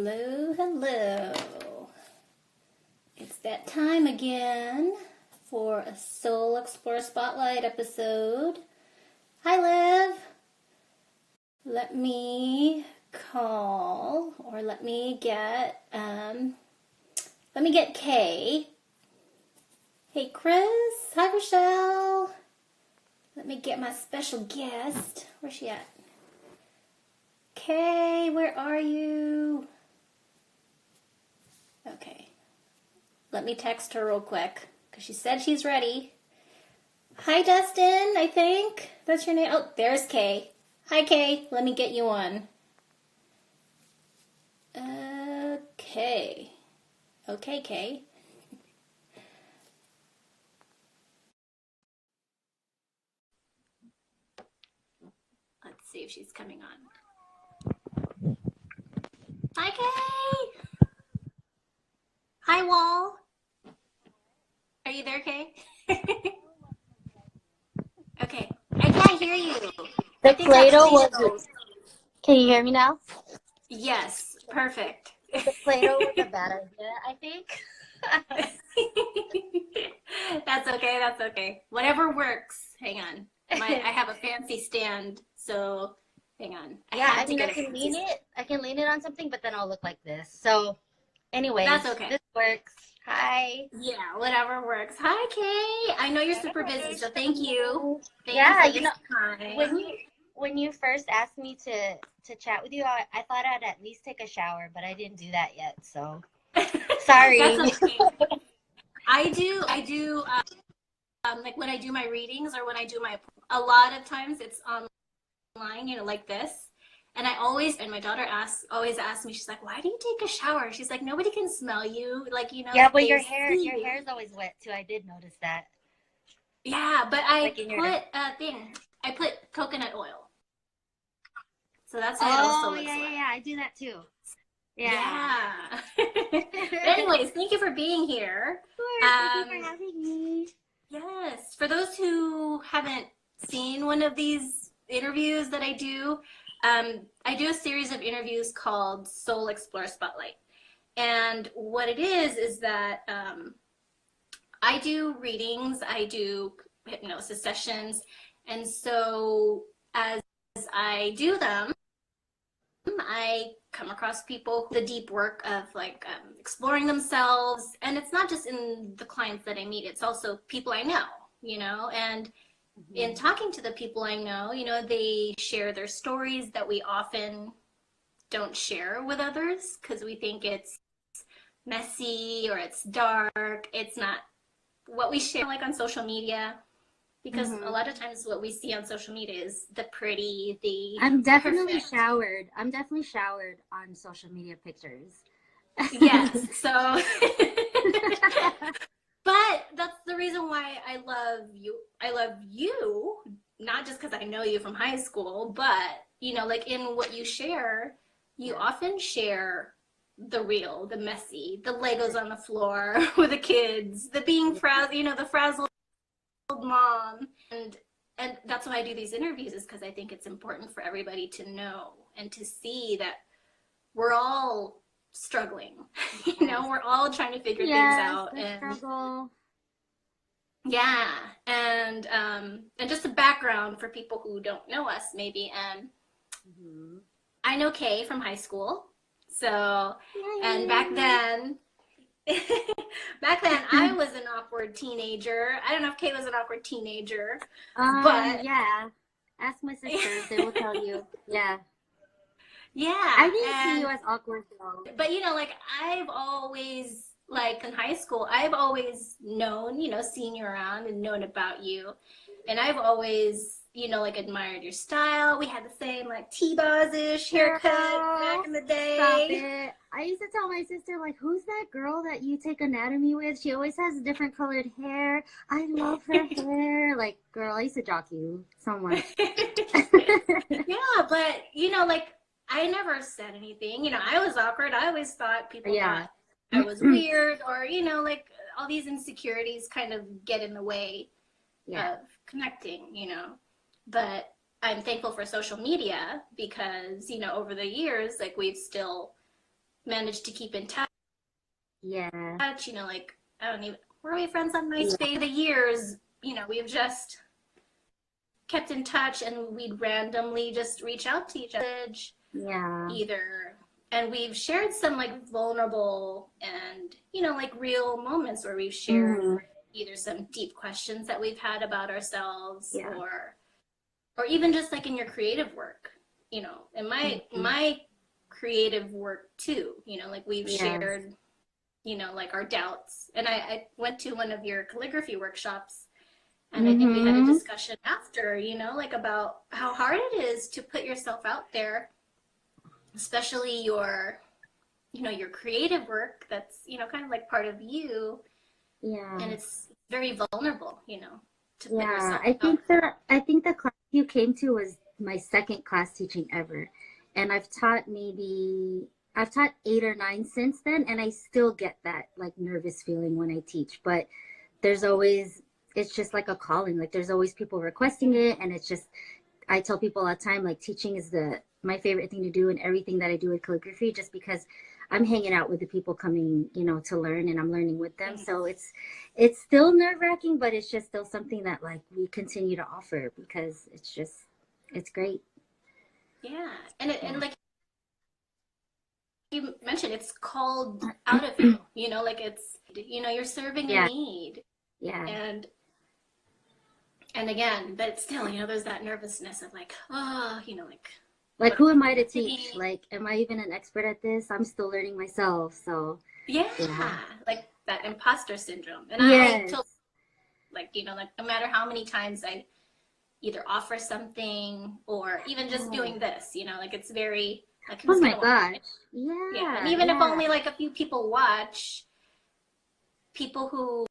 Hello, hello. It's that time again for a Soul Explorer Spotlight episode. Hi, Liv. Let me call, or let me get Kay. Hey, Cruz. Hi, Rochelle. Let me get my special guest. Where's she at? Kay, where are you? Okay. Let me text her real quick, because she said she's ready. Hi, Dustin, I think. That's your name. Oh, there's Kay. Hi, Kay. Let me get you on. Okay. Okay, Kay. Let's see if she's coming on. Hi, Kay. Hi, Wall. Are you there, Kay? Okay. I can't hear you. The Play-Doh was... Can you hear me now? Yes. Perfect. The Play-Doh was a bad idea, I think. That's okay. That's okay. Whatever works. Hang on. I have a fancy stand, so hang on. I can lean it. I can lean it on something, but then I'll look like this. So, anyway, that's okay. This works. Hi. Yeah, whatever works. Hi, Kay. I know you're super busy, so thank you. Thank you for time. When you first asked me to chat with you, I thought I'd at least take a shower, but I didn't do that yet. So, sorry. That's okay. I do. Like when I do my readings or when I do a lot of times it's online, like this. And my daughter always asks me, she's like, why do you take a shower? She's like, nobody can smell you. Like, Yeah, but your hair is always wet too. I did notice that. Yeah, but I put coconut oil. So that's why it also looks wet. Yeah, I do that too. Yeah. But anyways, thank you for being here. Of course, thank you for having me. Yes. For those who haven't seen one of these interviews that I do a series of interviews called Soul Explorer Spotlight. And what it is that I do readings, I do hypnosis sessions. And so as I do them, I come across people, the deep work of exploring themselves. And it's not just in the clients that I meet, it's also people I know, and in talking to the people I know, they share their stories that we often don't share with others because we think it's messy or it's dark. It's not what we share on social media. Because a lot of times what we see on social media is the pretty, I'm definitely showered. I'm definitely showered on social media pictures. Yes. So, but that's the reason why I love you. I love you, not just because I know you from high school, but, in what you share, you often share the real, the messy, the Legos on the floor with the kids, the being frazzled, the frazzled mom. And that's why I do these interviews, is because I think it's important for everybody to know and to see that we're all struggling. We're all trying to figure things out. Struggle. Yeah, and just a background for people who don't know us, maybe. I know Kay from high school, so and back then I was an awkward teenager. I don't know if Kay was an awkward teenager, but yeah, ask my sisters; they will tell you. Yeah. Yeah. I didn't see you as awkward though. But I've always, in high school, I've always known, seen you around and known about you. And I've always, admired your style. We had the same, T-Boz-ish haircut back in the day. Stop it. I used to tell my sister, who's that girl that you take anatomy with? She always has different colored hair. I love her hair. Girl, I used to jock you so much. Yeah, but, I never said anything. I was awkward. I always thought people thought I was weird, or, all these insecurities kind of get in the way of connecting, But I'm thankful for social media because, over the years, we've still managed to keep in touch. Yeah. You know, like, I don't even, were we friends on MySpace? Yeah. The years, you know, we've just kept in touch, and we'd randomly just reach out to each other Yeah. either. And we've shared some like vulnerable and, you know, like real moments where we've shared either some deep questions that we've had about ourselves, Yeah. or even just like in your creative work, you know, in my creative work too, you know, like we've shared, you know, like our doubts. And I went to one of your calligraphy workshops, and I think we had a discussion after, you know, like about how hard it is to put yourself out there, especially your, you know, your creative work that's, you know, kind of like part of you. Yeah. And it's very vulnerable, you know, to put Yeah. yourself I out think there. the class you came to was my second class teaching ever. And I've taught 8 or 9 since then, and I still get that like nervous feeling when I teach. But there's always, it's just like a calling. Like there's always people requesting it, and it's just, I tell people all the time, like teaching is my favorite thing to do in everything that I do with calligraphy, just because I'm hanging out with the people coming, you know, to learn, and I'm learning with them. So it's still nerve wracking, but it's just still something that like we continue to offer because it's great. Yeah. And like you mentioned, it's called out of you, you know, like it's, you know, you're serving a Yeah. need. Yeah. And again, but still, you know, there's that nervousness of like, oh, you know, Like, what are who am people I to gonna teach? think? Like, am I even an expert at this? I'm still learning myself. So, Yeah, yeah. like that imposter syndrome. And I Yes. totally, like, you know, like no matter how many times I either offer something or even just doing this, you know, like it's very like, Oh who's my gonna watch gosh. it? Yeah, and Yeah. even if Yeah. only like a few people watch, people who,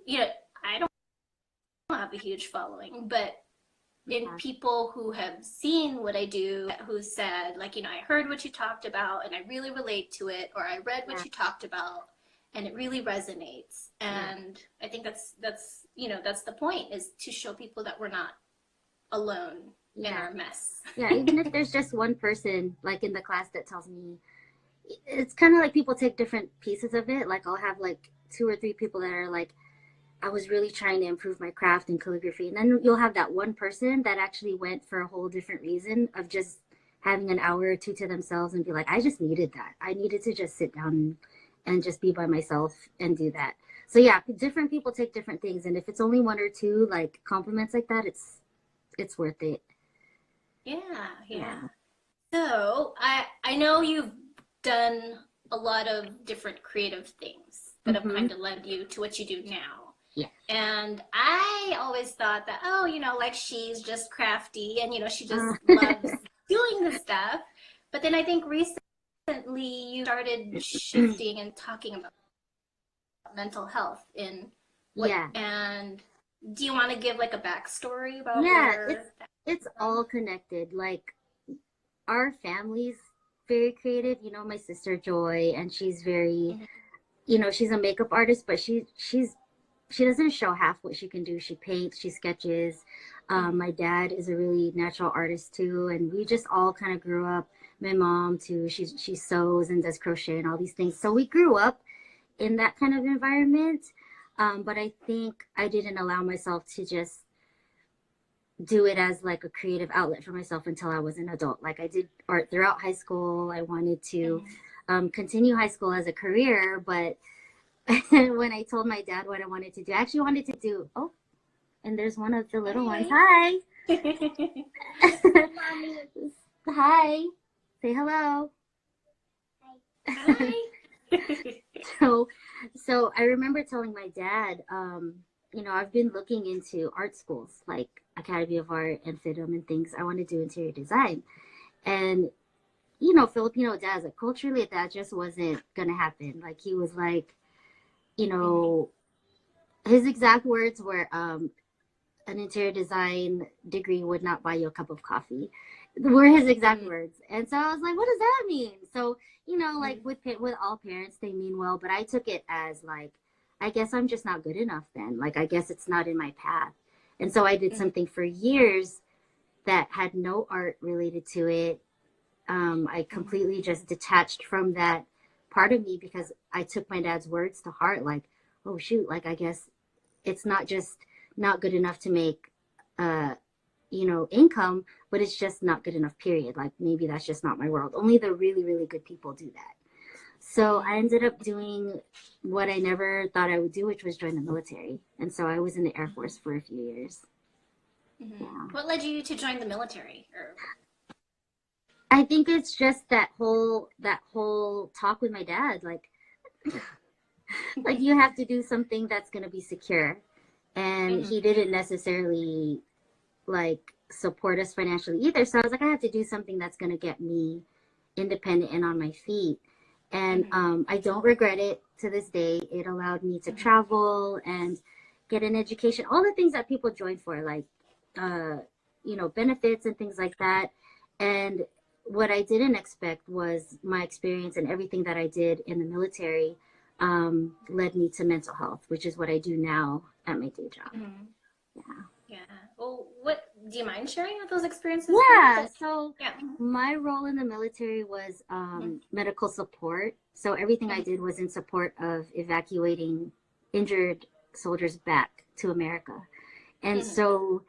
you know, I don't have a huge following, but in Yeah. people who have seen what I do, who said, like, you know, I heard what you talked about and I really relate to it, or I read what Yeah. you talked about and it really resonates. Yeah. And I think that's you know, that's the point, is to show people that we're not alone in Yeah. our mess. Yeah. Even if there's just one person like in the class that tells me, it's kind of like people take different pieces of it. Like I'll have like 2 or 3 people that are like, I was really trying to improve my craft in calligraphy. And then you'll have that one person that actually went for a whole different reason of just having an hour or two to themselves and be like, I just needed that. I needed to just sit down and just be by myself and do that. So yeah, different people take different things. And if it's only 1 or 2 like compliments like that, it's worth it. Yeah, yeah. Yeah. So I know you've done a lot of different creative things that have Mm-hmm. kind of led you to what you do now. Yeah. And I always thought that, oh, you know, like she's just crafty and, you know, she just Uh, loves doing the stuff. But then I think recently you started shifting and talking about mental health in what, yeah. and do you want to give like a backstory about Yeah. where that It's came all from? connected. Like our family's very creative. You know, my sister Joy, and she's very, Mhm. you know, she's a makeup artist, but she doesn't show half what she can do. She paints, she sketches. Mhm. My dad is a really natural artist too, and we just all kind of grew up. My mom too. She sews and does crochet and all these things. So we grew up in that kind of environment. But I think I didn't allow myself to just do it as like a creative outlet for myself until I was an adult. Like I did art throughout high school. I wanted to Mhm. continue high school as a career, but when I told my dad what I wanted to do, I actually wanted to do. Oh, and there's one of the little ones. Hi. Hi. Hi. Say hello. Hi. so, so I remember telling my dad, you know, I've been looking into art schools like Academy of Art and FIDM and things. I want to do interior design, and you know, Filipino dads, like culturally, that just wasn't gonna happen. Like he was like, you Mhm. know, his exact words were, an interior design degree would not buy you a cup of coffee, were his exact Mhm. words. And so I was like, what does that mean? So, you know, like Mhm. with all parents, they mean well, but I took it as like, I guess I'm just not good enough then. Like, I guess it's not in my path. And so I did Mhm. something for years that had no art related to it. I completely just detached from that part of me because I took my dad's words to heart. Like, oh shoot, like I guess it's not just not good enough to make, income, but it's just not good enough, period. Like maybe that's just not my world. Only the really, really good people do that. So I ended up doing what I never thought I would do, which was join the military. And so I was in the Air Force for a few years. Mm-hmm. Yeah. What led you to join the military? Or... I think it's just that whole talk with my dad, like you have to do something that's going to be secure. And he didn't necessarily like support us financially either. So I was like, I have to do something that's going to get me independent and on my feet. And I don't regret it to this day. It allowed me to travel and get an education, all the things that people join for, like, benefits and things like that. And what I didn't expect was my experience and everything that I did in the military led me to mental health, which is what I do now at my day job. Yeah. Yeah. Well, what do you mind sharing those experiences? Yeah. So my role in the military was medical support. So everything I did was in support of evacuating injured soldiers back to America. And so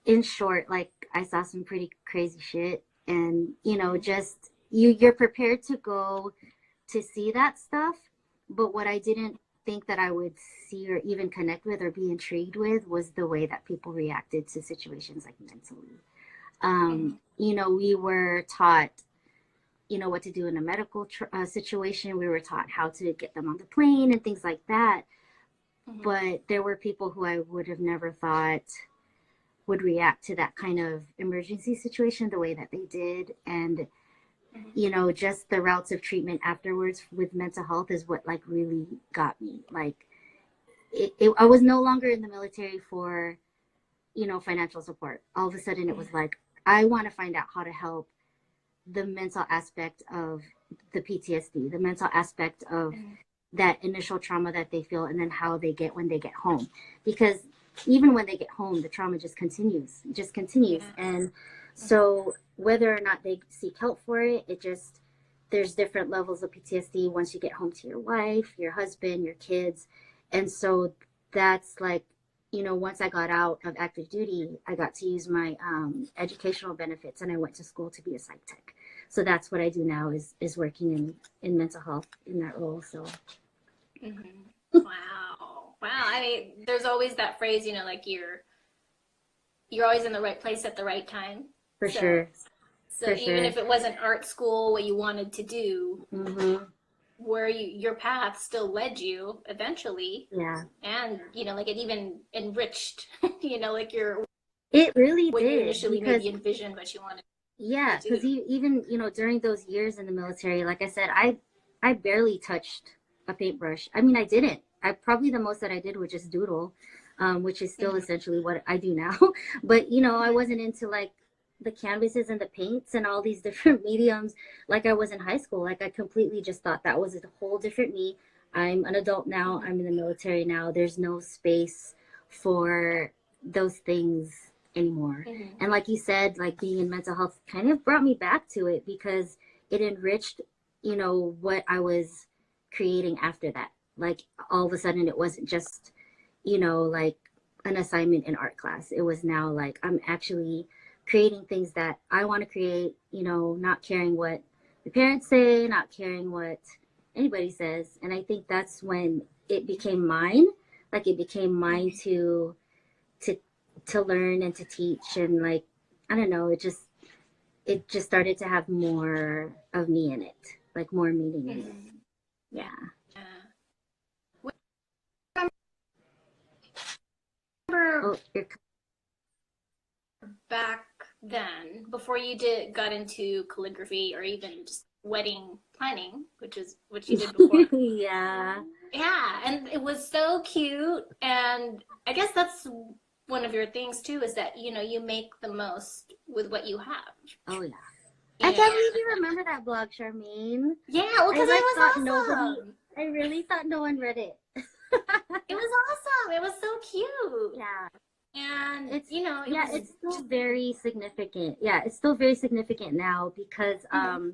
in short, like I saw some pretty crazy shit, and just you're prepared to go to see that stuff, but what I didn't think that I would see or even connect with or be intrigued with was the way that people reacted to situations like mentally. We were taught, what to do in a medical situation. We were taught how to get them on the plane and things like that. But there were people who I would have never thought would react to that kind of emergency situation the way that they did. And just the routes of treatment afterwards with mental health is what like really got me. Like I was no longer in the military for, financial support. All of a sudden it was like, I want to find out how to help the mental aspect of the PTSD, the mental aspect of that initial trauma that they feel, and then how they get when they get home. Because even when they get home, the trauma just continues. And so whether or not they seek help for it, there's different levels of PTSD once you get home to your wife, your husband, your kids. And so that's like, once I got out of active duty, I got to use my educational benefits, and I went to school to be a psych tech. So that's what I do now is working in mental health in that role. So. Wow. I mean, there's always that phrase, like you're always in the right place at the right time. For sure. So even if it wasn't art school, what you wanted to do, where your path still led you eventually. Yeah. And, like it even enriched, like it really what did, you initially maybe envisioned what you wanted. Yeah, because even, during those years in the military, like I said, I barely touched a paintbrush. I mean, I didn't. Probably the most that I did was just doodle, which is still essentially what I do now. But, I wasn't into like the canvases and the paints and all these different mediums like I was in high school. Like I completely just thought that was a whole different me. I'm an adult now. I'm in the military now. There's no space for those things anymore. And like you said, like being in mental health kind of brought me back to it because it enriched, what I was creating after that. Like all of a sudden it wasn't just, like an assignment in art class. It was now like I'm actually creating things that I want to create, not caring what the parents say, not caring what anybody says. And I think that's when it became mine. Like it became mine to learn and to teach, and like I don't know, it just started to have more of me in it, like more meaning in it. Yeah. Remember back then, before you got into calligraphy or even just wedding planning, which you did before. Yeah, and it was so cute, and I guess that's one of your things too, is that you make the most with what you have. Oh yeah. I can't believe you remember that blog, Charmaine. Yeah, well, because it was awesome. I really thought no one read it. It was awesome. It was so cute. Yeah. And, It's, you know, it yeah, was it's still just, very significant. Yeah, it's still very significant now because mhm,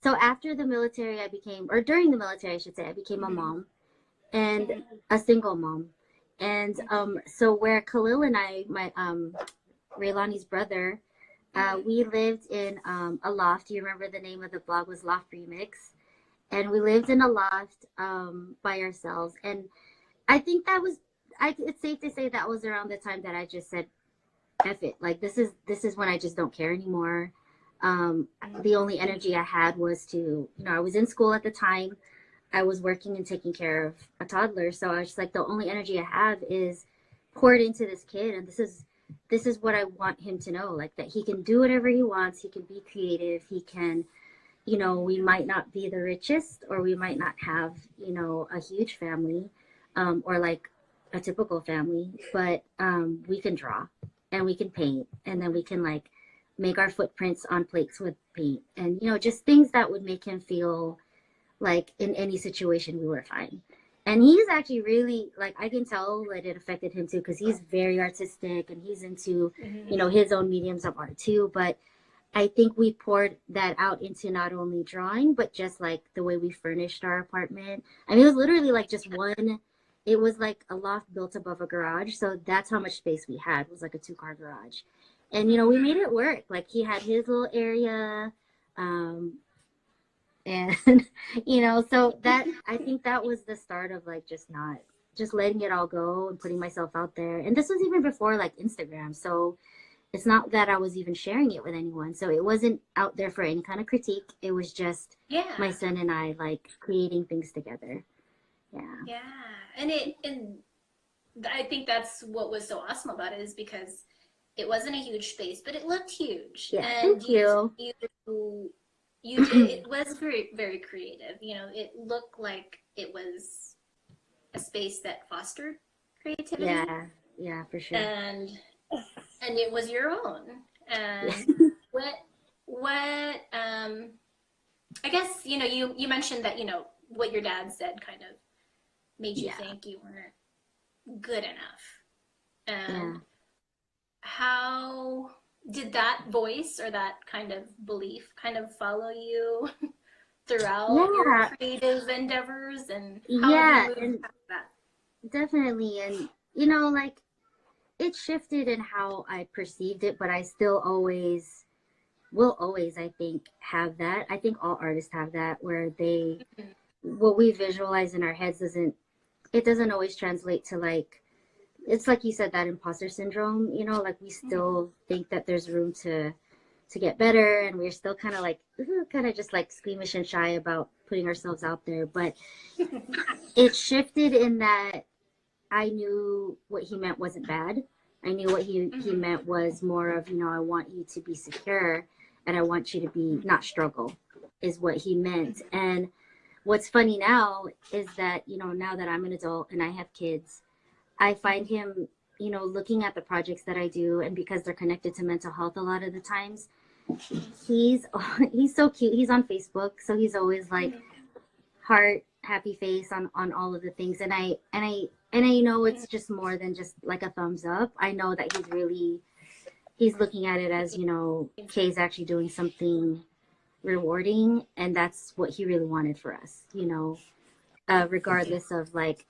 so after the military I became, or during the military I should say, I became a mhm, mom, and mhm, a single mom. And mhm, so where Khalil and I, my Raylani's brother, mhm. we lived in a loft. You remember the name of the blog was Loft Remix, and we lived in a loft by ourselves. And I think that was, it's safe to say that was around the time that I just said, "F it!" Like this is when I just don't care anymore. The only energy I had was to, I was in school at the time. I was working and taking care of a toddler, so I was just like, the only energy I have is poured into this kid, and this is what I want him to know, like that he can do whatever he wants. He can be creative. He can, we might not be the richest, or we might not have, a huge family, or like a typical family, but we can draw and we can paint, and then we can like make our footprints on plates with paint, and just things that would make him feel like in any situation we were fine. And he's actually really, like, I can tell that it affected him too, because he's very artistic and he's into, Mhm. his own mediums of art too. But I think we poured that out into not only drawing, but just like the way we furnished our apartment. I mean, it was literally like just one, it was like a loft built above a garage. So that's how much space we had, was like a two-car garage. And, we made it work. Like he had his little area. Um, and, so that, I think that was the start of like just not, just letting it all go and putting myself out there. And this was even before like Instagram. So, it's not that I was even sharing it with anyone. So it wasn't out there for any kind of critique. It was just Yeah, my son and I like creating things together. Yeah. yeah. And I think that's what was so awesome about it, is because it wasn't a huge space, but it looked huge. Yeah. And Thank you. you did, it was very, very creative. You know, it looked like it was a space that fostered creativity, Yeah. Yeah, for sure. and and it was your own. Yeah. And what I guess, you mentioned that, what your dad said kind of made you Yeah. think you weren't good enough. Yeah. And how did that voice or that kind of belief kind of follow you throughout your Yeah. creative endeavors, and how have you Yeah. moved And past that? definitely. And, like it shifted in how I perceived it, but I still always will always, I think, have that. I think all artists have that, where what we visualize in our heads doesn't always translate to like, it's like you said, that imposter syndrome, like we Mm-hmm. still think that there's room to get better, and we're still kind of like kind of just like squeamish and shy about putting ourselves out there. But it shifted in that I knew what he meant wasn't bad. I knew what he Mm-hmm. meant was more of, I want you to be secure, and I want you to be not struggle, is what he meant. And what's funny now is that, now that I'm an adult and I have kids, I find him, looking at the projects that I do, and because they're connected to mental health a lot of the times, he's he's so cute. He's on Facebook, so he's always like Mm-hmm. heart, happy face on all of the things. And I know it's Mm-hmm. just more than just like a thumbs up. I know that he's looking at it as, Kay's actually doing something rewarding, and that's what he really wanted for us, regardless of like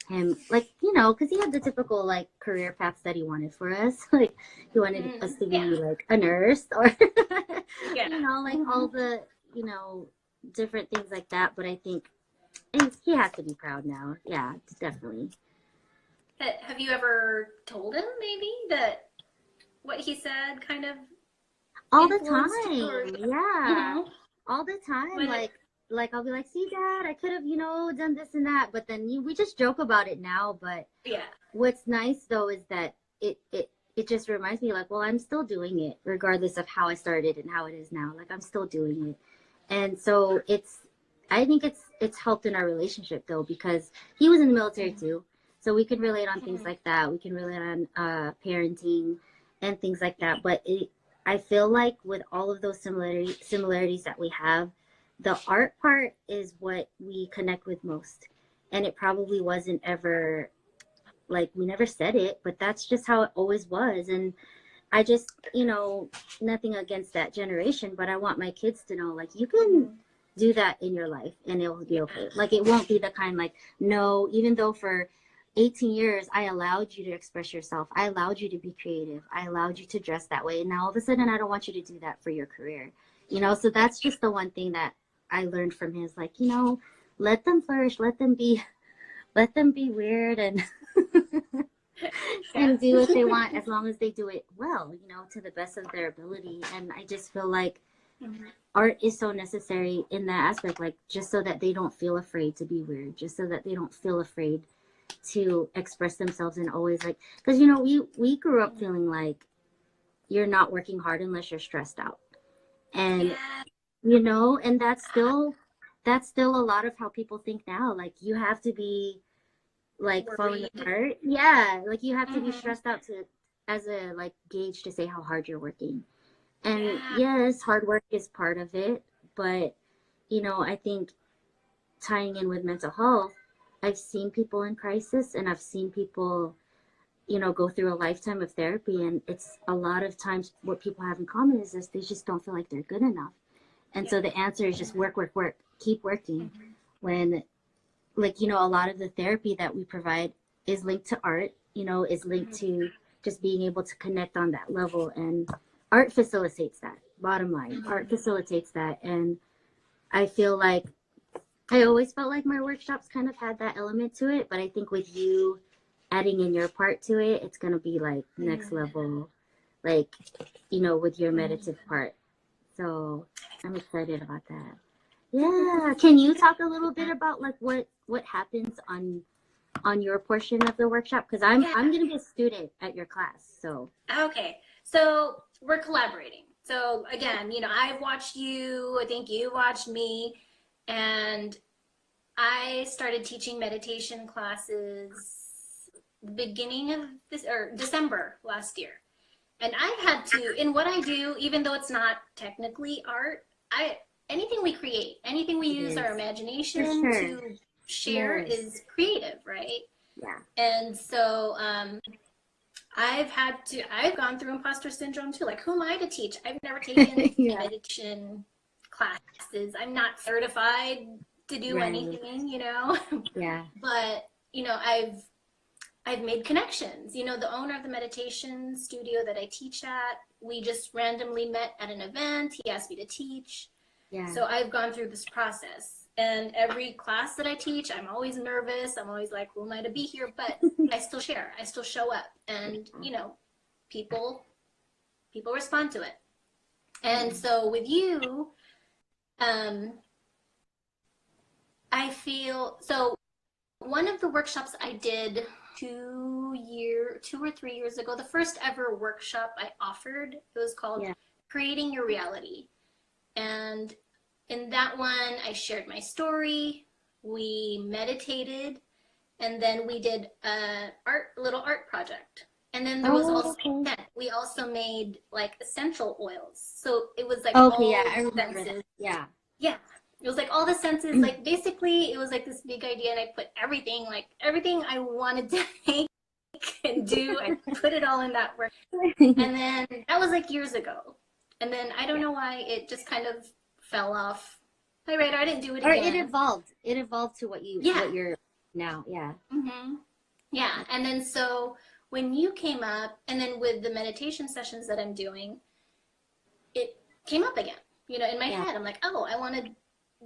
him, like, because he had the typical like career paths that he wanted for us. Like he wanted Mm-hmm. us to Yeah. be like a nurse, or Yeah. like all the, different things like that. But I think, and he has to be proud now. Yeah, definitely. Have you ever told him maybe that what he said kind of All the influenced you, or time. Yeah. mm-hmm. All the time. What it, Like I'll be like, see, Dad, I could have, done this and that. But then we just joke about it now. But yeah. what's nice though is that it just reminds me, like, well, I'm still doing it regardless of how I started and how it is now. Like I'm still doing it. And so I think it's helped in our relationship though, because he was in the military Mm-hmm. too. So we can relate on things Mm-hmm. like that. We can relate on parenting and things like that. But I feel like with all of those similarities that we have, the art part is what we connect with most. And it probably wasn't ever like we never said it, but that's just how it always was. And I just, you know, nothing against that generation, but I want my kids to know, like, you can do that in your life and it'll be okay. Like, it won't be the kind, like, no, even though for 18 years I allowed you to express yourself, I allowed you to be creative, I allowed you to dress that way, and now all of a sudden I don't want you to do that for your career, you know. So that's just the one thing that I learned from him, is like, you know, let them flourish, let them be weird and and do what they want, as long as they do it well, you know, to the best of their ability. And I just feel like art is so necessary in that aspect, like, just so that they don't feel afraid to be weird, just so that they don't feel afraid to express themselves. And always, like, because, you know, we grew up feeling like you're not working hard unless you're stressed out. And you know, and that's still a lot of how people think now. Like, you have to be like falling apart. Yeah, like you have to be stressed out to, as a like gauge to say how hard you're working. And yes, hard work is part of it, but you know, I think tying in with mental health, I've seen people in crisis, and I've seen people, you know, go through a lifetime of therapy, and it's a lot of times what people have in common is this: they just don't feel like they're good enough. And so the answer is just work, work, work, keep working. When, like, you know, a lot of the therapy that we provide is linked to art, you know, is linked to just being able to connect on that level. And art facilitates that. Bottom line, art facilitates that. And I feel like I always felt like my workshops kind of had that element to it, but I think with you adding in your part to it, it's going to be like next level, like, you know, with your meditative part. So I'm excited about that. Yeah. Can you talk a little bit about like what happens on your portion of the workshop? Because I'm gonna be a student at your class. So Okay. So we're collaborating. So again, you know, I've watched you, I think you watched me, and I started teaching meditation classes the beginning of this, or December last year. And I had to, in what I do, even though it's not technically art, anything we create, anything we use our imagination to share is creative, right? Yeah. And so I've gone through imposter syndrome too. Like, who am I to teach? I've never taken meditation classes. I'm not certified to do anything, you know? Yeah. But, you know, I've made connections. You know, the owner of the meditation studio that I teach at, we just randomly met at an event. He asked me to teach. Yeah. So I've gone through this process. And every class that I teach, I'm always nervous. I'm always like, who am I to be here? But I still share. I still show up. And, you know, people respond to it. And so with you, I feel, so one of the workshops I did 2 or 3 years ago, the first ever workshop I offered, it was called Creating Your Reality. And in that one, I shared my story, we meditated, and then we did a little art project. And then there was also, we also made like essential oils. So it was like all I remember senses. That. Yeah. It was like all the senses, like basically it was like this big idea, and I put everything I wanted to make and do, I put it all in that work. And then that was like years ago. And then I don't know why it just kind of fell off my radar. I didn't do it again. Or it evolved. It evolved to what you're now. Yeah. Yeah. And then so when you came up, and then with the meditation sessions that I'm doing, it came up again. You know, in my head, I'm like, oh, I want to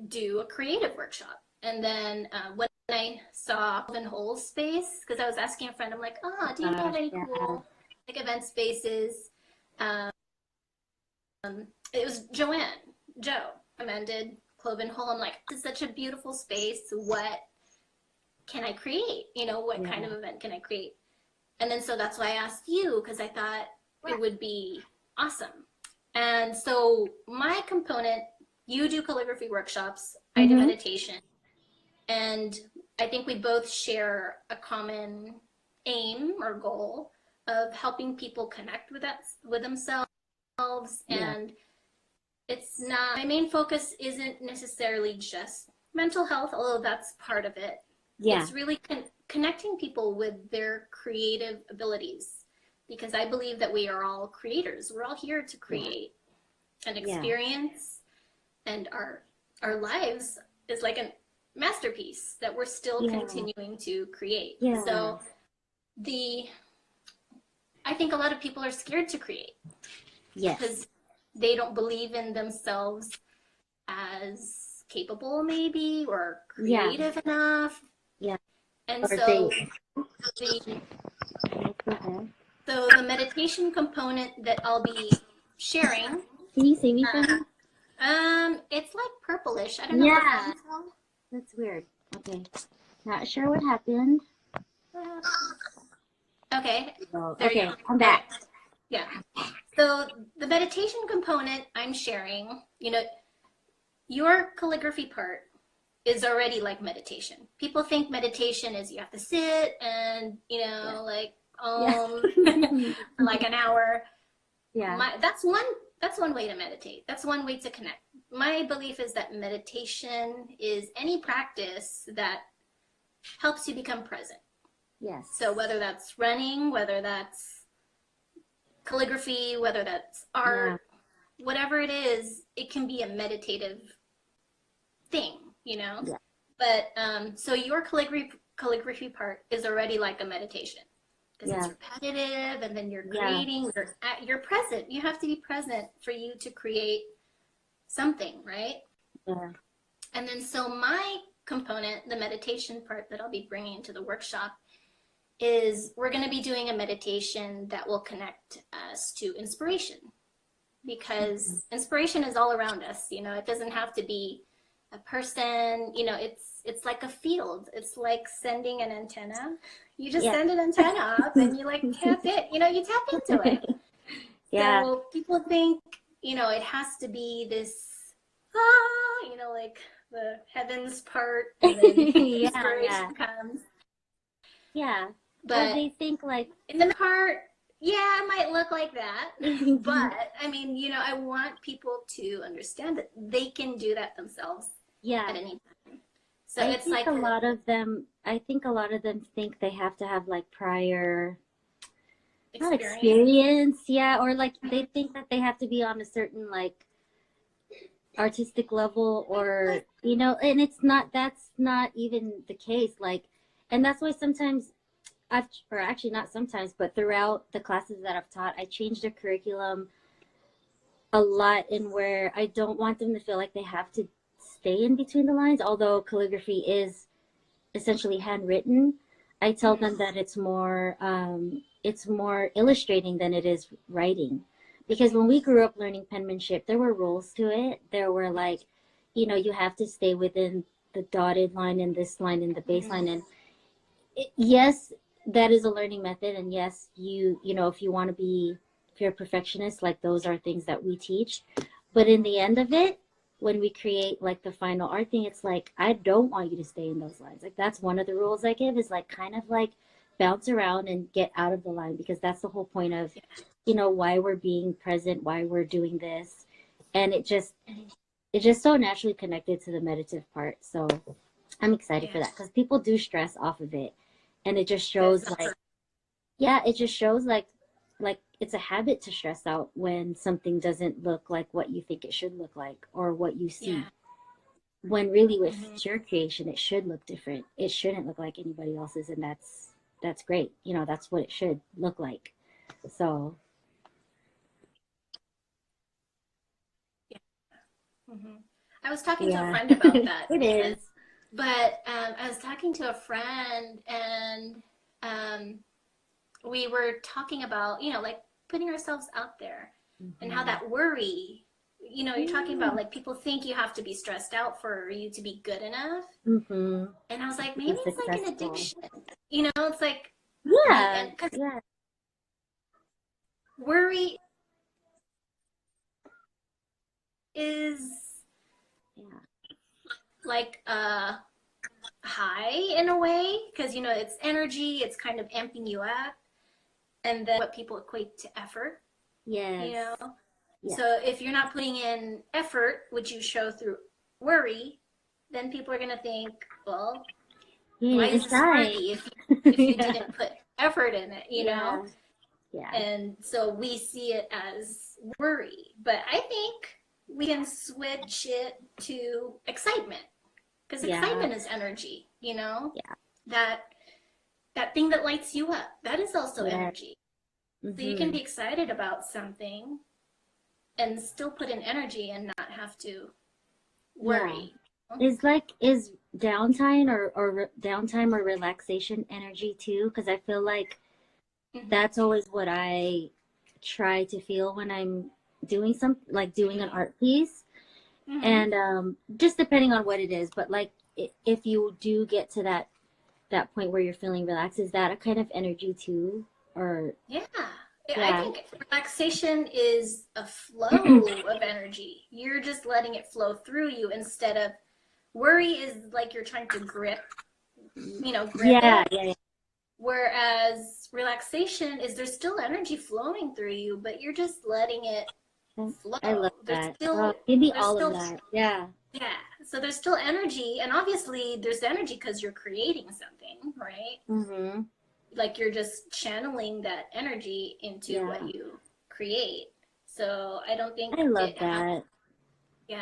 do a creative workshop. And then when I saw Cloven Hole's space, because I was asking a friend, I'm like, oh, do you have any cool like event spaces? It was Joe recommended Cloven Hole. I'm like, this is such a beautiful space. What can I create? You know, what kind of event can I create? And then so that's why I asked you, because I thought it would be awesome. And so my component, you do calligraphy workshops, I do meditation, and I think we both share a common aim or goal of helping people connect with themselves. And it's not, my main focus isn't necessarily just mental health, although that's part of it. Yeah. It's really connecting people with their creative abilities, because I believe that we are all creators. We're all here to create an experience, and our lives is like a masterpiece that we're still continuing to create. So I think a lot of people are scared to create. Yes. Because they don't believe in themselves as capable, maybe, or creative enough. Yeah. And Or so they... the meditation component that I'll be sharing. Can you see me from here? It's like purplish. I don't know if you can tell. That's weird. Okay. Not sure what happened. Okay. There you go. I'm back. Yeah. So the meditation component I'm sharing, you know, your calligraphy part is already like meditation. People think meditation is you have to sit and, you know, like for like an hour. Yeah. That's one way to meditate. That's one way to connect. My belief is that meditation is any practice that helps you become present. Yes. So whether that's running, whether that's calligraphy, whether that's art, whatever it is, it can be a meditative thing, you know? Yeah. But so your calligraphy part is already like a meditation, because it's repetitive, and then you're creating, you're present. You have to be present for you to create something, right? Yeah. And then so my component, the meditation part that I'll be bringing into the workshop, is we're going to be doing a meditation that will connect us to inspiration, because inspiration is all around us. You know, it doesn't have to be a person. You know, it's like a field. It's like sending an antenna. You just send an antenna up and you like tap it. You know, you tap into it. So people think, you know, it has to be this, you know, like the heavens part, and then inspiration comes. Yeah. But they think like in the part, it might look like that. But I mean, you know, I want people to understand that they can do that themselves at any time. So I think a lot of them think they have to have like prior experience, or like they think that they have to be on a certain like artistic level, or you know, and that's not even the case. Like, and that's why sometimes or actually not sometimes, but throughout the classes that I've taught, I changed the curriculum a lot, in where I don't want them to feel like they have to stay in between the lines. Although calligraphy is essentially handwritten, I tell them that it's more illustrating than it is writing. Because when we grew up learning penmanship, there were rules to it. There were like, you know, you have to stay within the dotted line and this line and the baseline. And yes, that is a learning method. And yes, you know, if you're a perfectionist, like those are things that we teach. But in the end of it, when we create like the final art thing, it's like, I don't want you to stay in those lines. Like that's one of the rules I give, is like kind of like bounce around and get out of the line, because that's the whole point of, you know, why we're being present, why we're doing this. And it's just so naturally connected to the meditative part. So I'm excited for that, because people do stress off of it. And it just shows like it's a habit to stress out when something doesn't look like what you think it should look like, or what you see. When really with your creation, it should look different. It shouldn't look like anybody else's, and that's great. You know, that's what it should look like. So I was talking to a friend about that. It is. But I was talking to a friend, and we were talking about, you know, like putting ourselves out there, and how that worry, you know, you're talking about like people think you have to be stressed out for you to be good enough. And I was like, maybe it's like an addiction. You know, it's like, worry is like high in a way, because you know it's energy, it's kind of amping you up, and then what people equate to effort. You know, so if you're not putting in effort, which you show through worry, then people are going to think, well, Yeah, Why is it's he sorry right. if you Yeah. didn't put effort in it, you know? Yeah. Yeah. And so we see it as worry. But I think we can switch it to excitement, because Yeah. excitement is energy, you know? Yeah. That that thing that lights you up, that is also Yeah. energy. So you can Mm-hmm. be excited about something and still put in energy and not have to Yeah. worry. Is downtime or downtime or relaxation energy too? Because I feel like Mm-hmm. that's always what I try to feel when I'm doing some like doing an art piece. Mm-hmm. And just depending on what it is, but like if you do get to that point where you're feeling relaxed, is that a kind of energy too? Or Yeah. I yeah. think relaxation is a flow of energy. You're just letting it flow through you instead of worry is like you're trying to grip Yeah, it. yeah, Whereas relaxation is there's still energy flowing through you, but you're just letting it yeah. I love flow. that. Give me all of that. Yeah. Yeah. So there's still energy, and obviously there's energy because you're creating something, right? Mm-hmm. Like you're just channeling that energy into what Yeah. you create. So I don't think I love it has, that. yeah.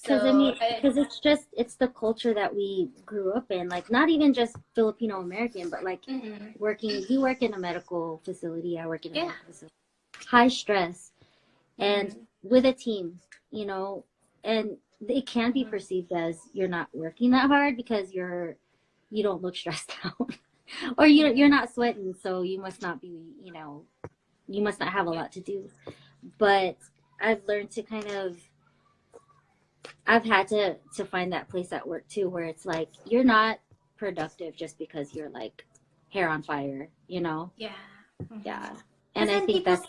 Because I So mean, because it's the culture that we grew up in. Like not even just Filipino American, but like mhm. working. You work in a medical facility. I work in a Yeah. medical facility. High stress and Mhm. with a team, and it can be Mhm. perceived as you're not working that hard because you don't look stressed out, or you're Mhm. not sweating, so you must not be, you must not have a Yeah. lot to do. But I've learned to kind of I've had to find that place at work too where it's like you're not productive just because you're like hair on fire. Yeah. Yeah. Mhm. And Because I then think that's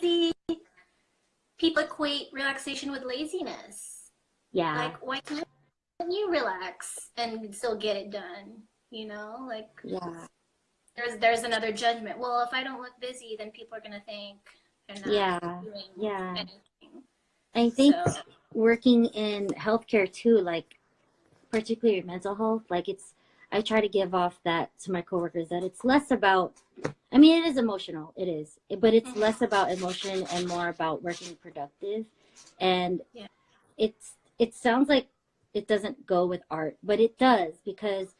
people equate relaxation with laziness. yeah, Like, why can't you relax and still get it done? Like yeah, there's another judgment. Well, if I don't look busy, then people are gonna think they're not yeah, doing yeah. anything. I think So, working in healthcare too, like particularly mental health, like I try to give off that to my coworkers that it's less about, I mean, it is emotional, it is, but it's mhm. less about emotion and more about working productive. And Yeah. it sounds like it doesn't go with art, but it does because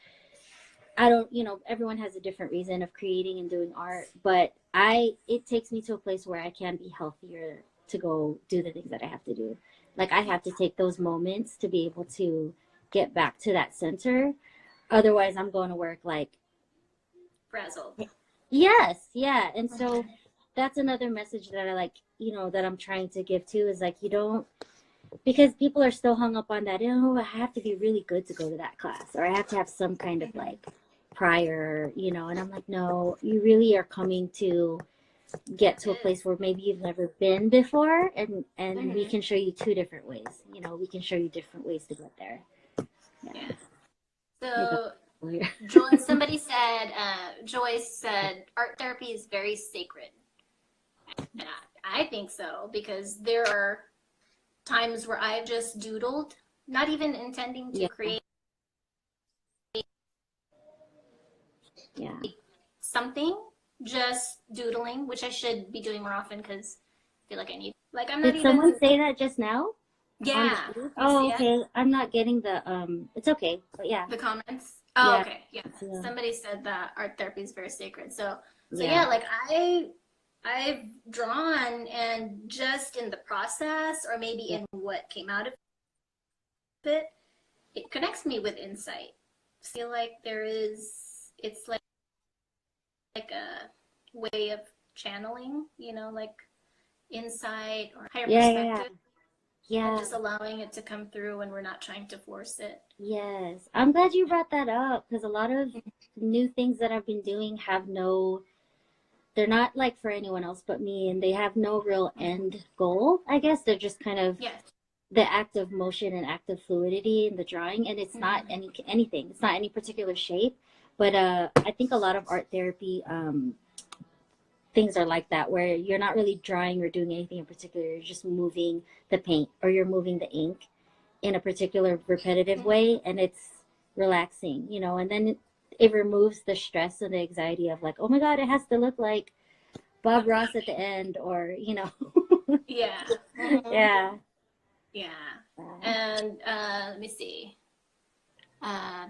I don't, everyone has a different reason of creating and doing art, but it takes me to a place where I can be healthier to go do the things that I have to do. Like I Yeah. have to take those moments to be able to get back to that center. Otherwise, I'm going to work like, Frazzled. yes, yeah. And so Mhm. that's another message that I like, that I'm trying to give too is like, you don't, because people are still hung up on that. Oh, I have to be really good to go to that class, or I have to have some kind of Mhm. like prior, and I'm like, no, you really are coming to get to a It place where maybe you've never been before, and we Mhm. can show you two different ways. We can show you different ways to get there. Yeah. Yeah. Maybe So, I'm Joyce said, art therapy is very sacred. And I think so, because there are times where I've just doodled, not even intending to yeah, create yeah. something, just doodling, which I should be doing more often because I feel like I need. Like, I'm not Did someone even. say that just now on the Yeah. street? You Oh, see it? okay. I'm not getting the it's okay, but yeah, The comments? Oh, yeah, okay. Yeah. yeah, Somebody said that art therapy is very sacred. So yeah, yeah, like I've drawn, and just in the process or maybe yeah. in what came out of it, it connects me with insight. I feel like it's like a way of channeling, like insight or higher Yeah, yeah, yeah. perspective, and Yeah, just allowing it to come through when we're not trying to force it. yes. I'm glad you brought that up because a lot of new things that I've been doing they're not like for anyone else but me, and they have no real Mm-hmm. end goal, I guess. They're just kind of Yes. the act of motion and act of fluidity in the drawing, and it's not Mm-hmm. anything. It's not any particular shape. But I think a lot of art therapy things are like that where you're not really drawing or doing anything in particular. You're just moving the paint or you're moving the ink in a particular repetitive Mm-hmm. way, and it's relaxing, and then it removes the stress and the anxiety of like, oh my God, it has to look like Bob Ross at the end, or Yeah. Mhm. yeah. Yeah. And let me see. Uh,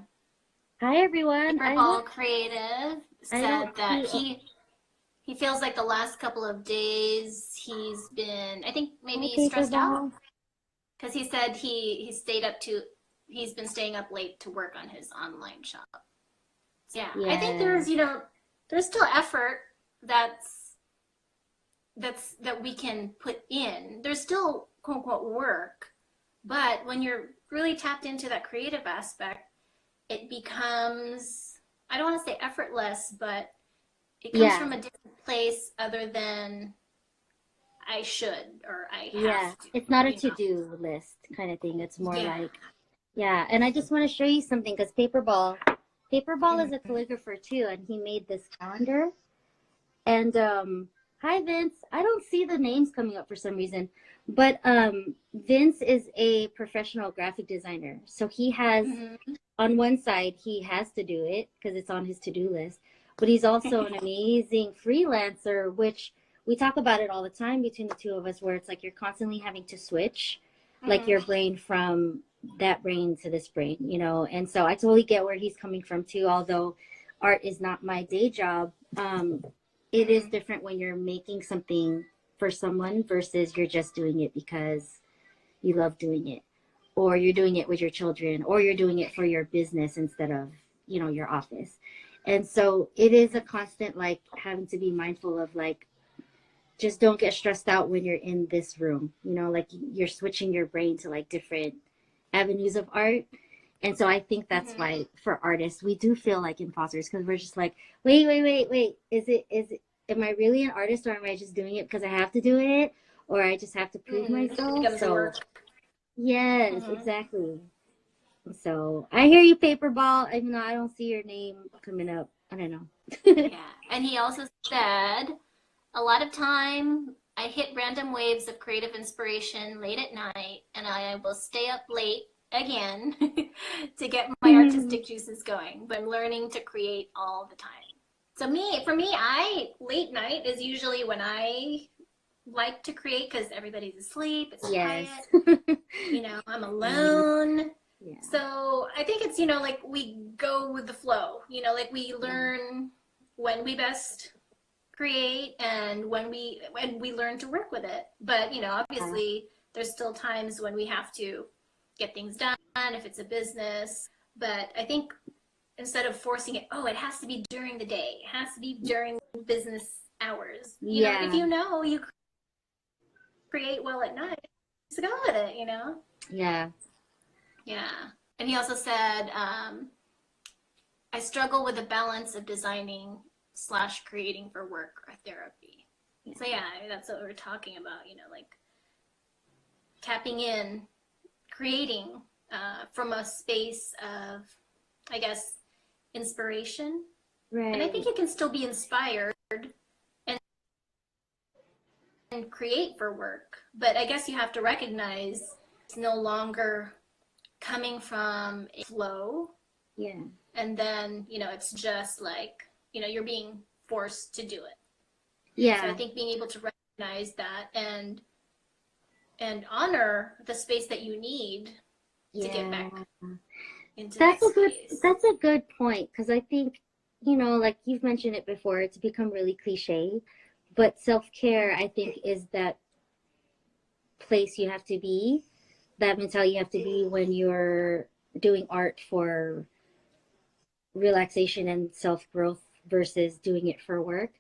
Hi everyone. Paperball Creative I don't said that see. he feels like the last couple of days he's been, I think, Hi maybe stressed out Paperball. because he said he's been staying up late to work on his online shop. So yeah, I think Yeah. there's still effort that we can put in. There's still quote unquote work, but when you're really tapped into that creative aspect, it becomes, I don't want to say effortless, but it comes Yeah. from a different place other than I should or I Yeah. have to. It's not a You know? to-do list kind of thing. It's more Yeah. like, yeah. And I just want to show you something because Paperball is a Mm-hmm. calligrapher too, and he made this calendar. And hi Vince. I don't see the names coming up for some reason. But Vince is a professional graphic designer. So he has, Mm-hmm. on one side, he has to do it because it's on his to-do list. But he's also an amazing freelancer, which we talk about it all the time between the two of us, where it's like you're constantly having to switch like Mm-hmm. your brain from that brain to this brain, And so I totally get where he's coming from too, although art is not my day job. It is Mm-hmm. different when you're making something for someone versus you're just doing it because you love doing it, or you're doing it with your children, or you're doing it for your business instead of your office. And so it is a constant like having to be mindful of like, just don't get stressed out when you're in this room, like you're switching your brain to like different avenues of art. And so I think that's Mm-hmm. why for artists we do feel like imposters, because we're just like, wait, is it am I really an artist, or am I just doing it because I have to do it, or I just have to prove Mm-hmm. It myself? becomes So work. yes, Mm-hmm. exactly. So I hear you, Paperball, even though I don't see your name coming up. I don't know. Yeah. And he also said a lot of time I hit random waves of creative inspiration late at night, and I will stay up late again to get my artistic juices going. But I'm learning to create all the time. So for me, I late night is usually when I like to create because everybody's asleep, it's Yes. quiet, I'm Um, alone. yeah. So I think it's, like we go with the flow, like we Yeah. learn when we best create and when we learn to work with it. But, obviously there's still times when we have to get things done if it's a business. But I think instead of forcing it, oh, it has to be during the day, it has to be during business hours. If Yeah. you create well at night, just go with it. Yeah. Yeah. And he also said, I struggle with the balance of designing / creating for work or therapy. Yeah. So yeah, that's what we're talking about, like tapping in, creating from a space of, I guess, inspiration. And I Right. think you can still be inspired and create for work, but I guess you have to recognize it's no longer coming from a flow, Yeah. and then it's just like you're being forced to do it. So I Yeah. think being able to recognize that and honor the space that you need to get Yeah. back into that That's a good space. that's a good point, because I think, like you've mentioned it before, it's become really cliche, but self-care I think is that place you have to be, that mentality you have to be when you're doing art for relaxation and self-growth versus doing it for work.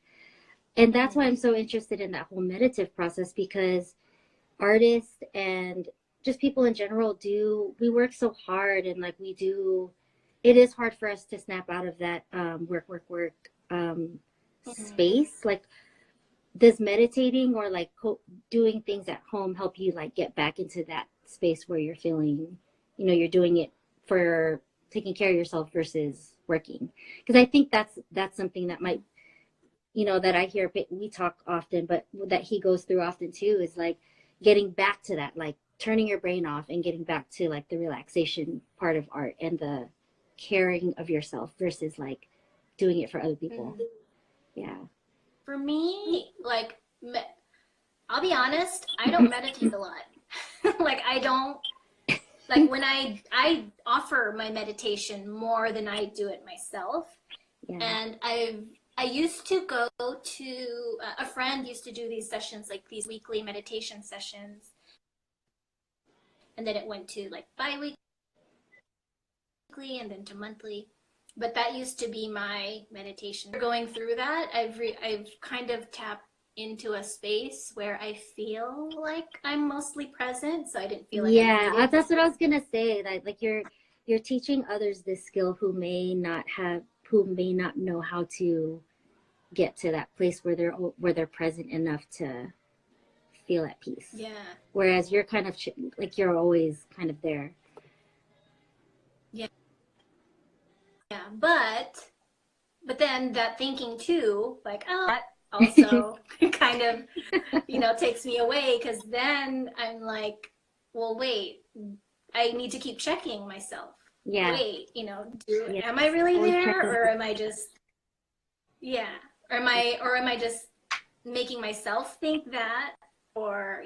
And that's why I'm Mm-hmm. so interested in that whole meditative process, because artists and just people in general we work so hard, and like it is hard for us to snap out of that work Mm-hmm. space. Like, does meditating or like doing things at home help you like get back into that space where you're feeling, you're doing it for taking care of yourself versus working? Because I think that's something that might, that I hear we talk often, but that he goes through often too, is like getting back to that, like turning your brain off and getting back to like the relaxation part of art and caring of yourself versus like doing it for other people. Mhm. Yeah. For me, like, I'll be honest, I don't meditate a lot. Like, I don't, like, when I offer my meditation more than I do it myself. Yeah. And I used to go to, a friend used to do these sessions, like these weekly meditation sessions. And then it went to like bi-weekly and then to monthly. But that used to be my meditation. Going through that, I've kind of tapped into a space where I feel like I'm mostly present, so I didn't feel like I Yeah, needed. that's what I was gonna say. Like you're teaching others this skill who may not know how to get to that place where they're present enough to feel at peace. Yeah. Whereas you're kind of like you're always kind of there. Yeah. Yeah. But then that thinking too, like, oh, that also kind of, takes me away, because then I'm like, well, wait, I need to keep checking myself. Yeah. Wait, Yeah. am I really Always there, checking. or am I just, yeah, or am I just making myself think that, or,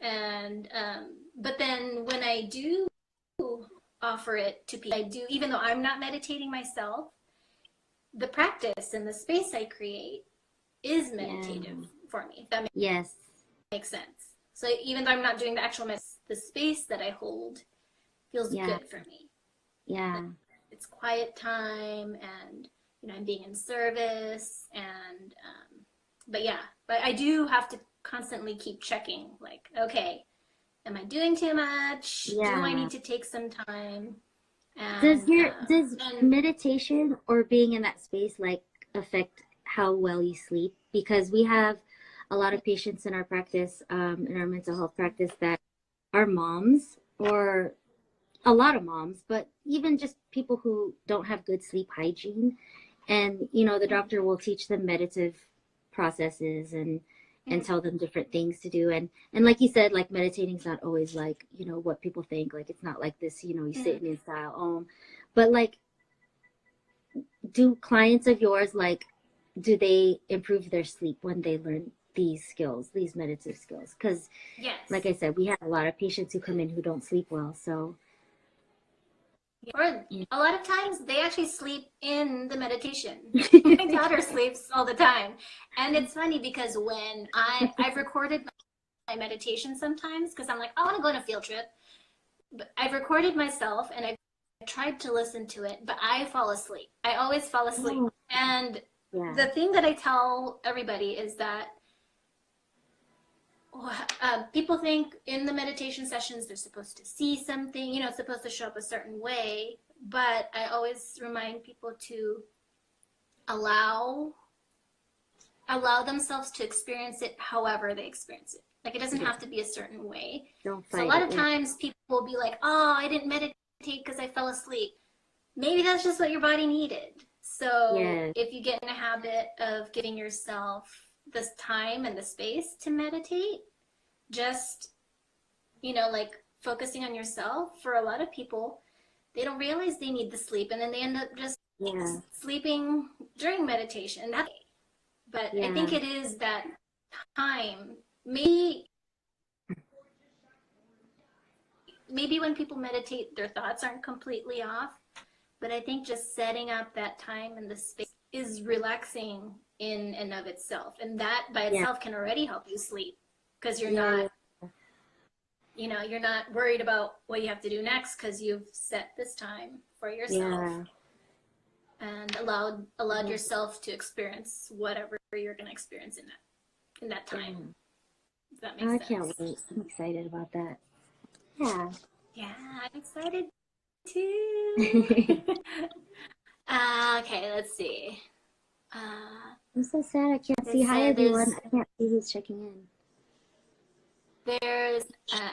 and but then when I do offer it to people, I do, even though I'm not meditating myself, the practice and the space I create is meditative for me. If that Yes. makes sense. So even though I'm not doing the actual the space that I hold feels Yeah. good for me. Yeah. It's quiet time, and I'm being in service, and but I do have to constantly keep checking, like, okay, am I doing too much? Do I Yeah. need to take some time? Does And your does and meditation or being in that space like affect how well you sleep? Because we have a lot of patients in our practice, in our mental health practice, that are moms, or a lot of moms, but even just people who don't have good sleep hygiene. And the doctor will teach them meditative processes and tell them different things to do. And like you said, like meditating is not always like what people think. Like it's not like this, you sit in style but like, do clients of yours, like, do they improve their sleep when they learn these skills, these meditative skills? Because like yes, I said, we have a lot of patients who come in who don't sleep well. So or yeah. a lot of times they actually sleep in the meditation. My daughter sleeps all the time, and it's funny because when I've recorded my meditation sometimes, because I'm like, I want to go on a field trip, but I've recorded myself and I've tried to listen to it, but I fall asleep. I always fall asleep. Oh, And yeah. the thing that I tell everybody is that people think in the meditation sessions they're supposed to see something, it's supposed to show up a certain way. But I always remind people to allow themselves to experience it however they experience it. Like, it doesn't Yeah. have to be a certain way. Don't So a fight lot it. of Yeah. times people will be like, oh, I didn't meditate because I fell asleep. Maybe that's just what your body needed. So Yeah. if you get in a habit of giving yourself this time and the space to meditate, just, like focusing on yourself, for a lot of people, they don't realize they need the sleep, and then they end up just Yeah. sleeping during meditation. But I think Yeah. it is that time. Maybe when people meditate, their thoughts aren't completely off, but I think just setting up that time and the space is relaxing in and of itself, and that by Yeah. itself can already help you sleep, because you're Yeah. not you're not worried about what you have to do next, because you've set this time for yourself Yeah. and allowed Yeah. yourself to experience whatever you're going to experience in that Yeah. time, if that Oh, makes I can't sense. wait. I'm excited about that. Yeah. Yeah, I'm excited too. Okay, let's see. I'm so sad I can't It see. Hi, said everyone. I can't see who's checking in. there's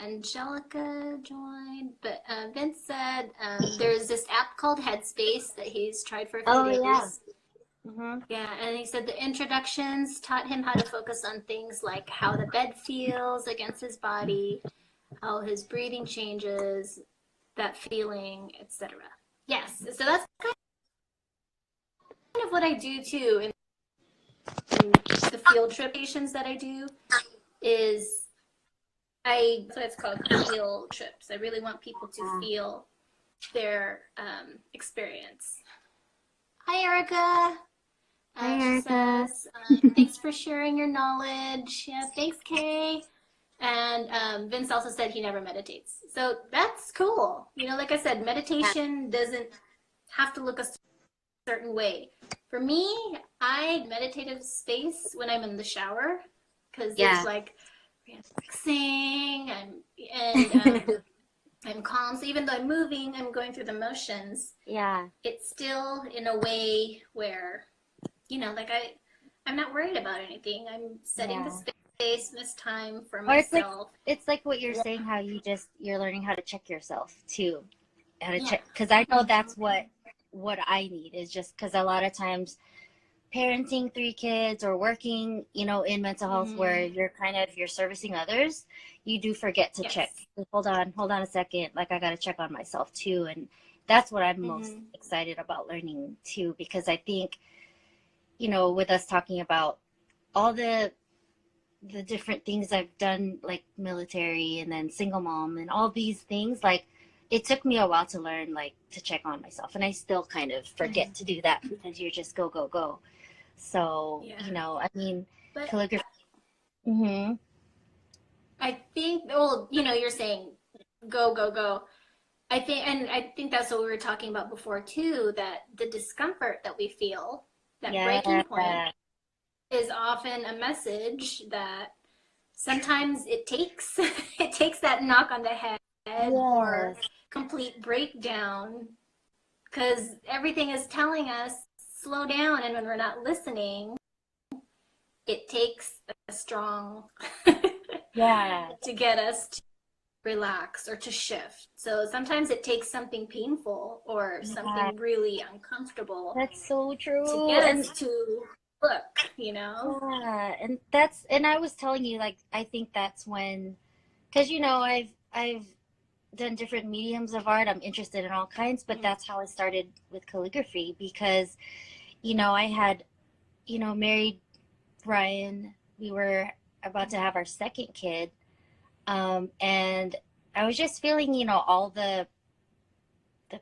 Angelica joined, but Vince said there's this app called Headspace that he's tried for a few Oh, yeah. days. Mm-hmm. Yeah, and he said the introductions taught him how to focus on things like how the bed feels against his body, how his breathing changes, that feeling, etc. Yes. So that's kind of what I do too in the field trip patients that I do is that's what it's called, feel trips. I really want people to feel their experience. Hi, Erica. Hi, She Erica. says, thanks for sharing your knowledge. Yeah, thanks, Kay. And Vince also said he never meditates. So that's cool. You know, like I said, meditation doesn't have to look a certain way. For me, I meditative space when I'm in the shower because it's Yeah. like relaxing and I'm calm. So even though I'm moving, I'm going through the motions. Yeah. It's still in a way where, you know, like I'm not worried about anything. I'm setting the Yeah. space, this time for Or myself. it's like what you're saying, how you're learning how to check yourself too. How to Yeah. check, because I know that's what I need is just because a lot of times parenting three kids or working, in mental health where you're servicing others, you do forget to check. Yes. Hold on a second. Like I got to check on myself too. And that's what I'm most Mm-hmm. excited about learning too, because I think, with us talking about all the different things I've done, like military and then single mom and all these things, like it took me a while to learn, like to check on myself. And I still kind of forget to do that because you're just go, go, go. So, Yeah. I mean, But calligraphy. Mm-hmm. I think, well, you're saying go, go, go. I think that's what we were talking about before too, that the discomfort that we feel, that breaking point, Yeah. is often a message that sometimes it takes it takes that knock on the head or Yes. complete breakdown because everything is telling us slow down, and when we're not listening, it takes a strong Yeah. to get us to relax or to shift. So sometimes it takes something painful or Yeah. something really uncomfortable That's so to true. get And us to look. yeah, and I was telling you, like, I think that's when, because I've done different mediums of art. I'm interested in all kinds, but that's how I started with calligraphy because, I had, married Brian. We were about to have our second kid. And I was just feeling, all the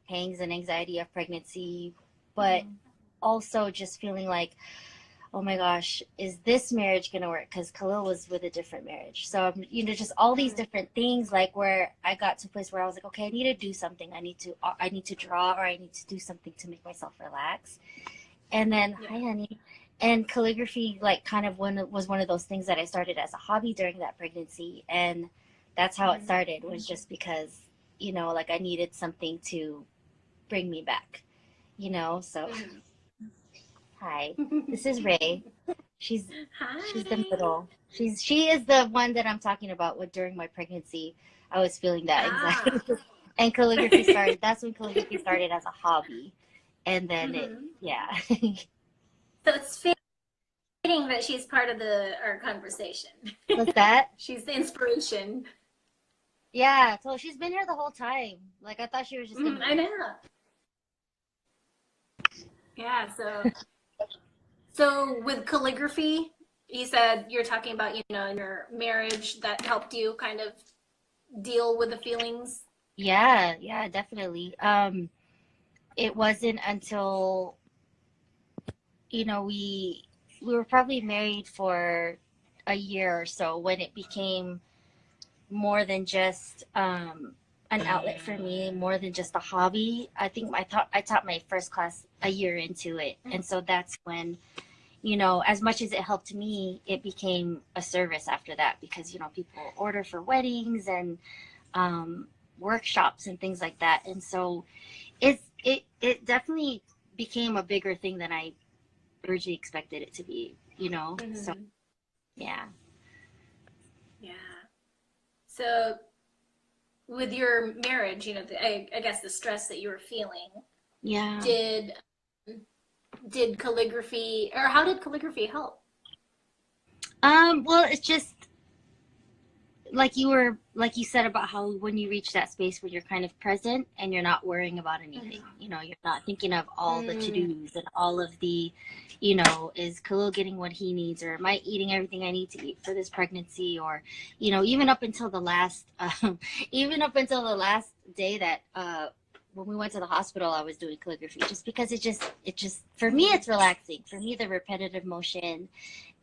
pangs and anxiety of pregnancy, but also just feeling like, oh my gosh, is this marriage going to work? Because Khalil was with a different marriage. So, just all these different things, like where I got to a place where I was like, okay, I need to do something. I need to draw, or I need to do something to make myself relax. And then, Yeah. hi, honey. And calligraphy, like, kind of was one of those things that I started as a hobby during that pregnancy. And that's how it started, was just because, like I needed something to bring me back, So, hi, this is Ray. She's she's the Hi. middle. She is the one that I'm talking about. With during my pregnancy, I was feeling that anxiety, Ah. and calligraphy started. That's when calligraphy started as a hobby, and then yeah. So it's fitting that she's part of our conversation. What's that? She's the inspiration. Yeah, so she's been here the whole time. Like I thought she was just gonna I leave. know. Yeah. So with calligraphy, you said you're talking about in your marriage that helped you kind of deal with the feelings. Yeah, definitely. It wasn't until we were probably married for a year or so when it became more than just an outlet for me, more than just a hobby. I think I taught my first class a year into it, and so that's when, as much as it helped me, it became a service after that because people order for weddings and workshops and things like that, and so it definitely became a bigger thing than I originally expected it to be. So yeah. Yeah. So with your marriage, I guess the stress that you were feeling, Yeah. did calligraphy, or how did calligraphy help? Well, it's just like you said about how when you reach that space where you're kind of present and you're not worrying about anything, you know, you're not thinking of all the to-dos and all of the, you know, is Khalil getting what he needs, or am I eating everything I need to eat for this pregnancy, or, you know, even up until the last day that when we went to the hospital, I was doing calligraphy just because it just for me it's relaxing. For me, the repetitive motion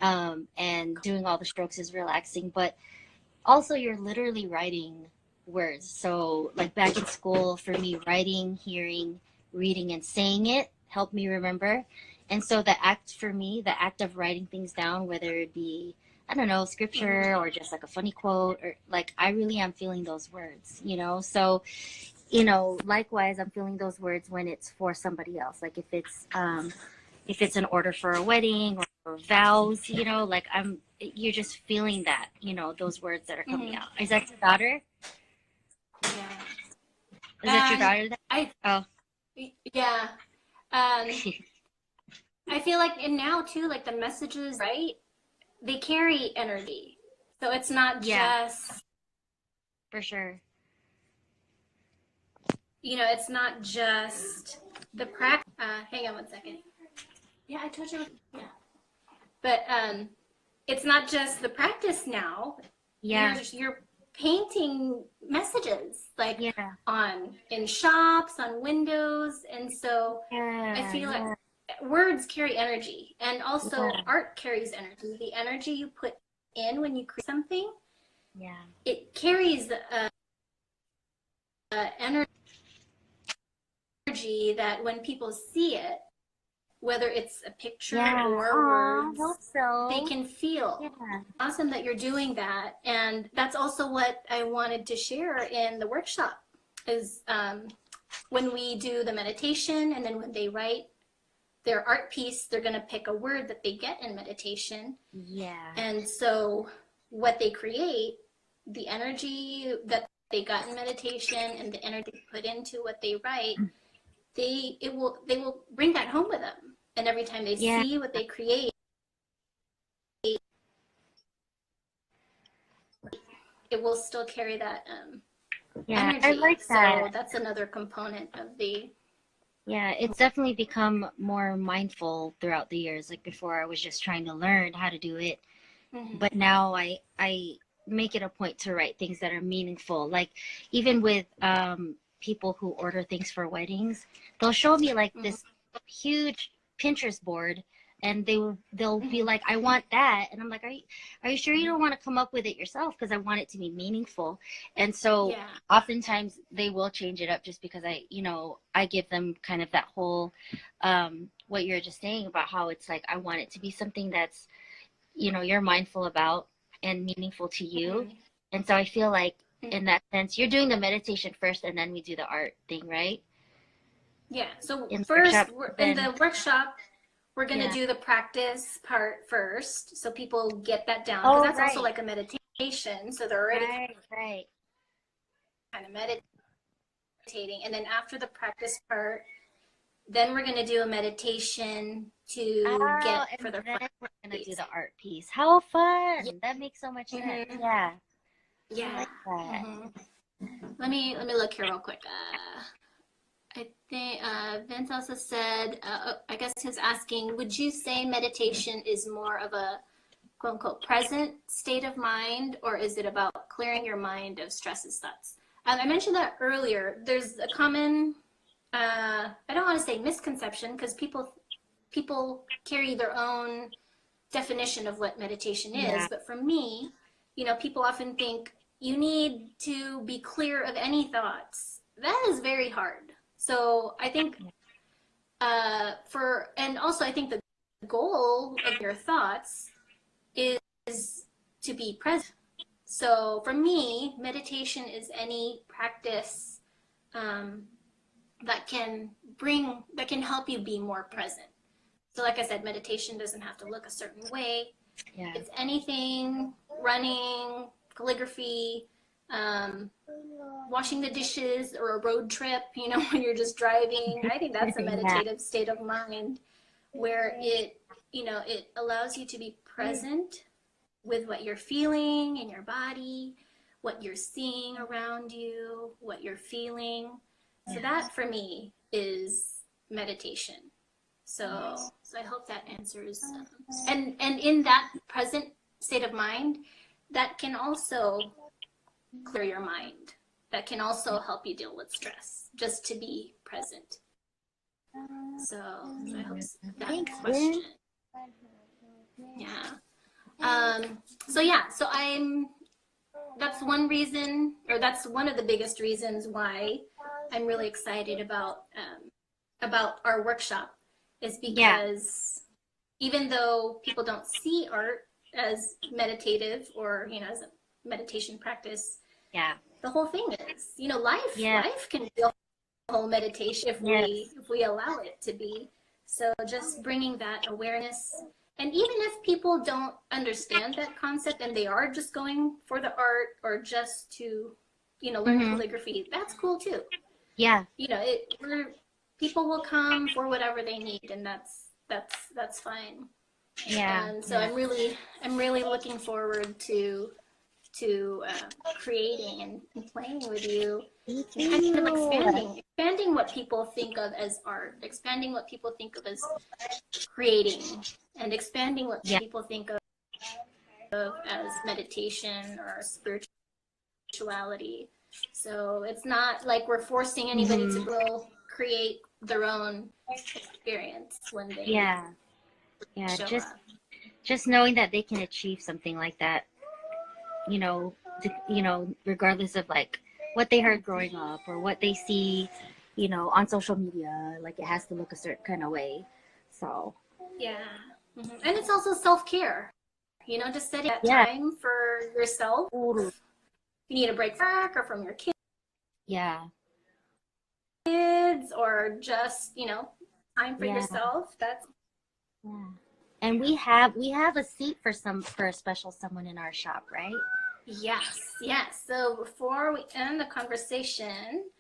and doing all the strokes is relaxing, but also you're literally writing words. So like back in school, for me, writing, hearing, reading, and saying it helped me remember. And so the act of writing things down, whether it be, I don't know, scripture or just like a funny quote, or like I really am feeling those words, you know? So, you know, likewise, I'm feeling those words when it's for somebody else. Like if it's an order for a wedding or vows, you know, like you're just feeling that, you know, those words that are coming out. Is that your daughter? Yeah. Is that your daughter? Yeah. I feel like, and now too, like the messages, right? They carry energy. So it's not just, for sure. you know, it's not just the practice. Hang on one second. Yeah, I told you. Yeah. But it's not just the practice now. Yeah. You're painting messages like Yeah. in shops, on windows, and so I feel like words carry energy, and also art carries energy. The energy you put in when you create something, it carries energy that when people see it, whether it's a picture or words, they can feel. Yeah. Awesome that you're doing that. And that's also what I wanted to share in the workshop is when we do the meditation, and then when they write their art piece, they're going to pick a word that they get in meditation. Yeah. And so what they create, the energy that they got in meditation and the energy they put into what they write, they will bring that home with them. And every time they see what they create, it will still carry that energy. I like that. So that's another component of the. Yeah, it's definitely become more mindful throughout the years. Like before, I was just trying to learn how to do it, but now I make it a point to write things that are meaningful. Like even with people who order things for weddings, they'll show me like this huge Pinterest board, and they'll be like, I want that, and I'm like, are you sure you don't want to come up with it yourself? Because I want it to be meaningful. And so oftentimes they will change it up just because I give them kind of that whole what you're just saying about how it's like I want it to be something that's, you know, you're mindful about and meaningful to you. And so I feel like in that sense, you're doing the meditation first and then we do the art thing, right? Yeah. So in the workshop, we're going to do the practice part first, so people get that down, because that's also like a meditation. So they're already kind of meditating, and then after the practice part, then we're going to do a meditation to get for the. We're going to do the art piece. How fun! Yeah. That makes so much sense. Yeah. Yeah. I like that. Let me look here real quick. I think Vince also said, I guess he was asking, would you say meditation is more of a quote unquote present state of mind, or is it about clearing your mind of stresses, thoughts? I mentioned that earlier. There's a common, I don't want to say misconception, because people carry their own definition of what meditation is. But for me, you know, people often think you need to be clear of any thoughts. That is very hard. So I think and also I think the goal of your thoughts is to be present. So for me, meditation is any practice that can help you be more present. So like I said, meditation doesn't have to look a certain way. Yeah. It's anything, running, calligraphy, washing the dishes, or a road trip, you know, when you're just driving. I think that's a meditative state of mind where it allows you to be present with what you're feeling in your body. what you're seeing around you, what you're feeling. So that for me is meditation. So I hope that answers. And in that present state of mind, that can also clear your mind. That can also help you deal with stress, just to be present. So I hope that question. Yeah. So that's one reason, or that's one of the biggest reasons why I'm really excited about our workshop, is because even though people don't see art as meditative or, as a meditation practice, the whole thing is, life can be a whole meditation if we allow it to be. So just bringing that awareness. And even if people don't understand that concept and they are just going for the art or just to, learn calligraphy, that's cool too. Yeah. People will come for whatever they need, and that's fine. Yeah. And so I'm really looking forward to creating and playing with you, and kind of expanding what people think of as art, expanding what people think of as creating, and expanding what people think of as meditation or spirituality. So it's not like we're forcing anybody to go create their own experience when they show up. Just knowing that they can achieve something like that, regardless of like what they heard growing up or what they see, on social media, like it has to look a certain kind of way. So and it's also self-care, just setting that time for yourself. You need a break from work or from your kids, or just time for yourself. That's And we have a seat for a special someone in our shop, right? Yes. So before we end the conversation,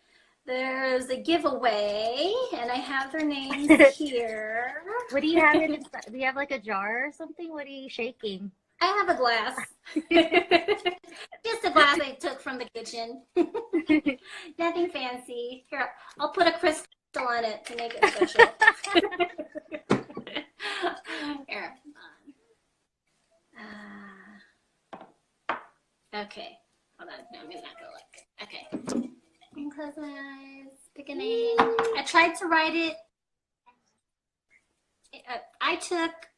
there's a giveaway, and I have their names here. What do you have in inside? Do you have like a jar or something? What are you shaking? I have a glass. Just a glass I took from the kitchen. Nothing fancy. Here, I'll put a crystal on it to make it special. Here. Okay. Hold on. No, I'm not gonna look. Okay. Close my eyes. Pick a name. I tried to write it. I took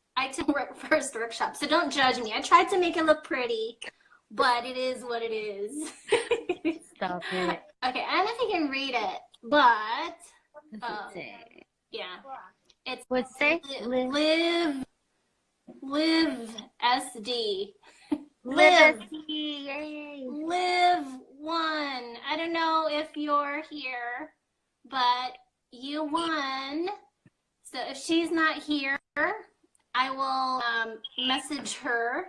first workshop, so don't judge me. I tried to make it look pretty, but it is what it is. Stop it. Okay, I don't know if you can read it, but What's it say? Live SD. Live SD. Yay. Live one. I don't know if you're here, but you won. So if she's not here, I will message her.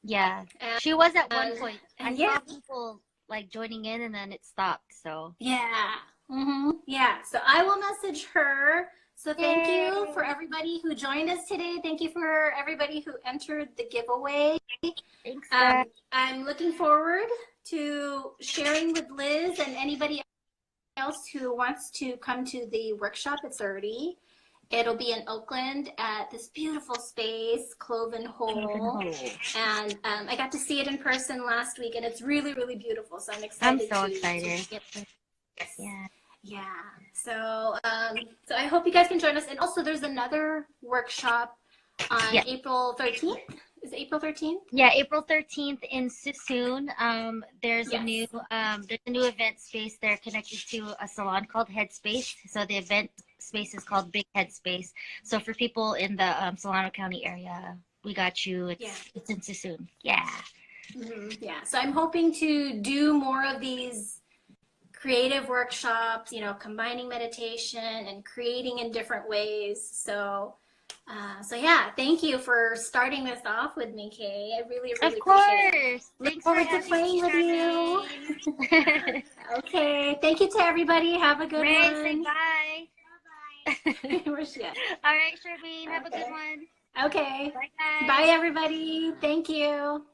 Yeah, she was at one point. I saw people like joining in, and then it stopped. So yeah, So I will message her. So thank you for everybody who joined us today. Thank you for everybody who entered the giveaway. Thanks. I'm looking forward to sharing with Liz and anybody else who wants to come to the workshop at 30. It'll be in Oakland at this beautiful space, Cloven Hole. And I got to see it in person last week, and it's really, really beautiful. So I'm excited. I'm so excited. Yeah. So I hope you guys can join us. And also, there's another workshop on April 13th. Is it April 13th? Yeah, April 13th in Susoon. There's a new event space there connected to a salon called Headspace. So the event space is called Big Headspace. So for people in the Solano County area, we got you. It's in Susoon. Yeah. Yeah. So I'm hoping to do more of these creative workshops, combining meditation and creating in different ways. So thank you for starting this off with me, Kay. I really appreciate it. Look forward to playing with you. Okay. Thank you to everybody. Have a good one. Say bye. Where's she at? All right, Sherveen. Have a good one. Okay. Bye, guys. Bye, everybody. Thank you.